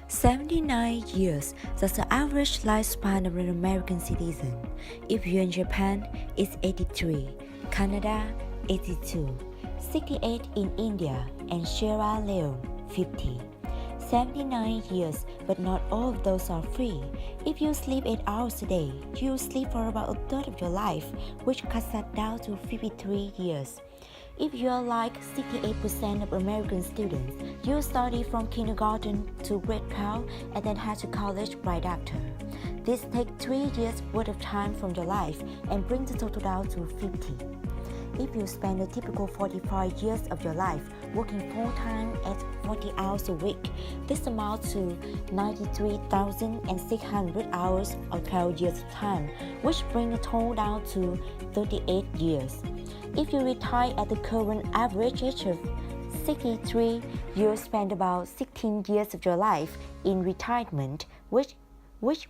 79 years, that's the average lifespan of an American citizen. If you're in Japan, it's 83, Canada, 82, 68 in India, and Sierra Leone, 50. 79 years, but not all of those are free. If you sleep 8 hours a day, you sleep for about a third of your life, which cuts that down to 53 years. If you're like 68% of American students, you study from kindergarten to grade 12 and then head to college right after. This takes 3 years worth of time from your life and brings the total down to 50. If you spend a typical 45 years of your life working full-time at 40 hours a week, this amounts to 93,600 hours or 12 years of time, which brings the total down to 38 years. If you retire at the current average age of 63, you'll spend about 16 years of your life in retirement, which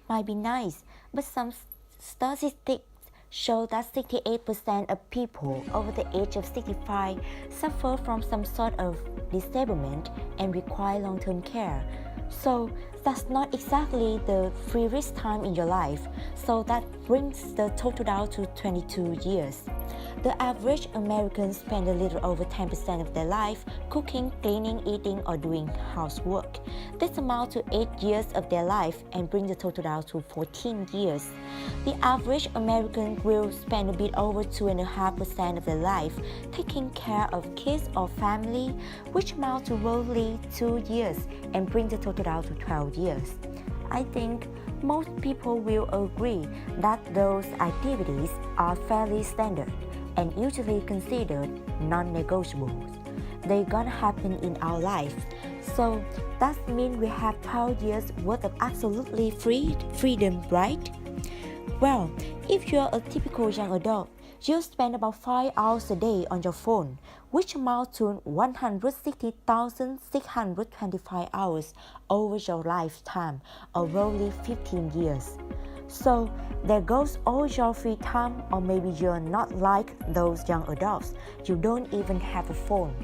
might be nice, but some statistics show that 68% of people over the age of 65 suffer from some sort of disablement and require long-term care. So that's not exactly the freest time in your life, so that brings the total down to 22 years. The average American spends a little over 10% of their life cooking, cleaning, eating, or doing housework. This amounts to 8 years of their life and brings the total down to 14 years. The average American will spend a bit over 2.5% of their life taking care of kids or family, which amounts to roughly 2 years and brings the total down to 12 years. I think most people will agree that those activities are fairly standard and usually considered non-negotiables. They're gonna happen in our life. So that means we have 12 years worth of absolutely freedom, right? Well, if you're a typical young adult, you spend about 5 hours a day on your phone, which amounts to 160,625 hours over your lifetime, or roughly 15 years. So there goes all your free time, or maybe you're not like those young adults, you don't even have a phone.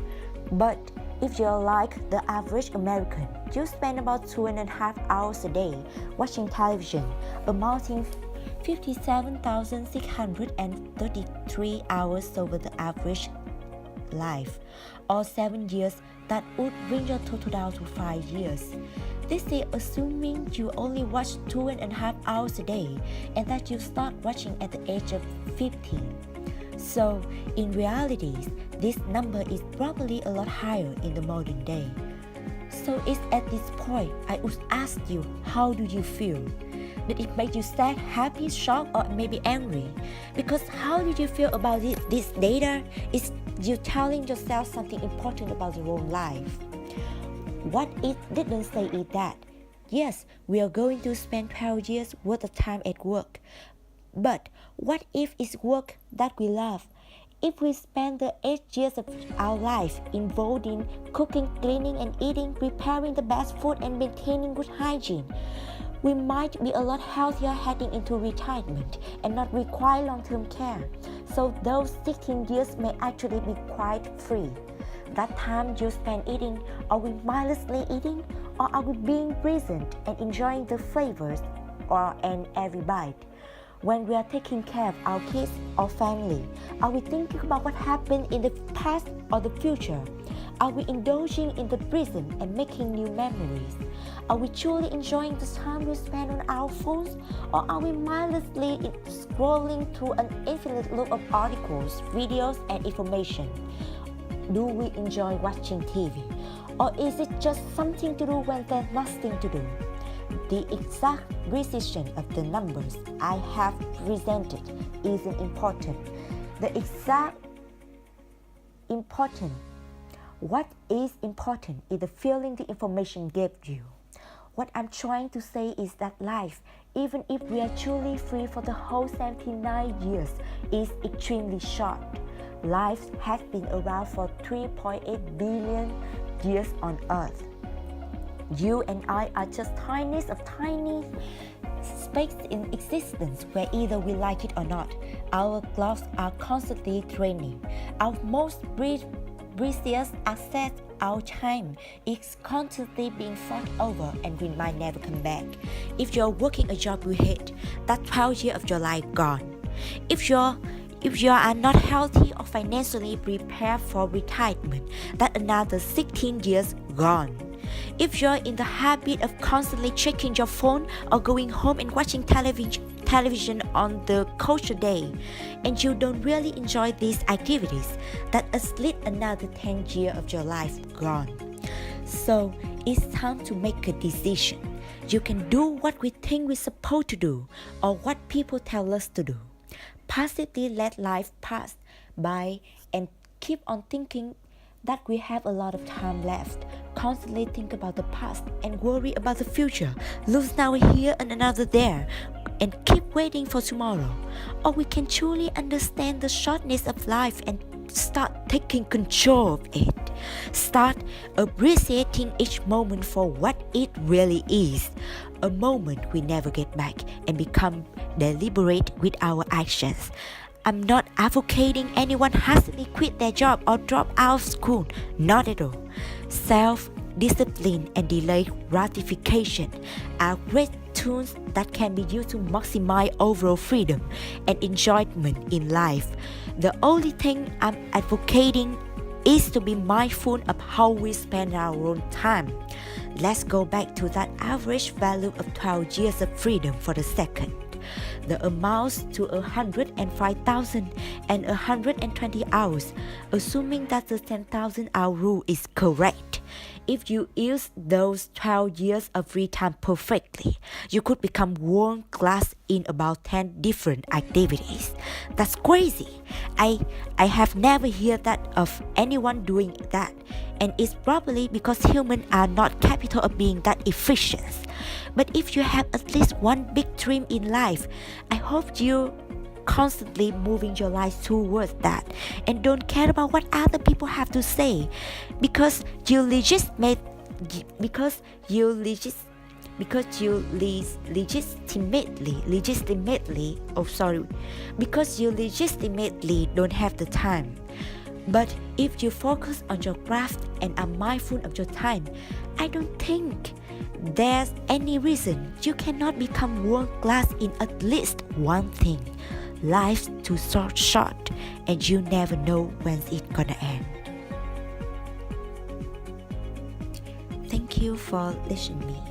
But if you're like the average American, you spend about 2.5 hours a day watching television, amounting 57,633 hours over the average life, or 7 years. That would bring your total down to 5 years. This is assuming you only watch 2.5 hours a day and that you start watching at the age of 15. So in reality, this number is probably a lot higher in the modern day. So it's at this point I would ask you, how do you feel? Did it make you sad, happy, shocked, or maybe angry? Because how did you feel about this data? Is you telling yourself something important about your own life? What it didn't say is that, yes, we are going to spend 12 years worth of time at work. But what if it's work that we love? If we spend the 8 years of our life involved in cooking, cleaning, and eating, preparing the best food, and maintaining good hygiene, we might be a lot healthier heading into retirement and not require long-term care. So those 16 years may actually be quite free. That time you spend eating, are we mindlessly eating, or are we being present and enjoying the flavors and every bite? When we are taking care of our kids or family, are we thinking about what happened in the past or the future? Are we indulging in the present and making new memories? Are we truly enjoying the time we spend on our phones, or are we mindlessly scrolling through an infinite loop of articles, videos, and information? Do we enjoy watching TV, or is it just something to do when there's nothing to do? The exact precision of the numbers I have presented isn't important. The exact important. What is important is the feeling the information gave you. What I'm trying to say is that life, even if we are truly free for the whole 79 years, is extremely short. Life has been around for 3.8 billion years on Earth. You and I are just tiniest of tiny space in existence where either we like it or not, our clocks are constantly draining. Our most precious asset our time is constantly being fought over and we might never come back. If you're working a job you hate, that's 12 years of your life gone. If you are not healthy or financially prepared for retirement, that's another 16 years gone. If you're in the habit of constantly checking your phone or going home and watching television on the culture day, and you don't really enjoy these activities, that's at least another 10 years of your life gone. So it's time to make a decision. You can do what we think we're supposed to do or what people tell us to do. Passively let life pass by and keep on thinking that we have a lot of time left. Constantly think about the past and worry about the future. Lose now here and another there and keep waiting for tomorrow. Or we can truly understand the shortness of life and start taking control of it. Start appreciating each moment for what it really is. A moment we never get back, and become deliberate with our actions. I'm not advocating anyone hastily quit their job or drop out of school, not at all. Self-discipline and delayed gratification are great tools that can be used to maximize overall freedom and enjoyment in life. The only thing I'm advocating is to be mindful of how we spend our own time. Let's go back to that average value of 12 years of freedom for a second. The amounts to 105,120 hours, assuming that the 10,000 hour rule is correct. If you use those 12 years of free time perfectly, you could become world class in about 10 different activities. That's crazy. I have never heard that of anyone doing that, and it's probably because humans are not capable of being that efficient. But if you have at least one big dream in life, I hope you're constantly moving your life towards that and don't care about what other people have to say, because you legitimately don't have the time. But if you focus on your craft and are mindful of your time, I don't think there's any reason you cannot become world class in at least one thing. Life's too short and you never know when it's gonna end. Thank you for listening me.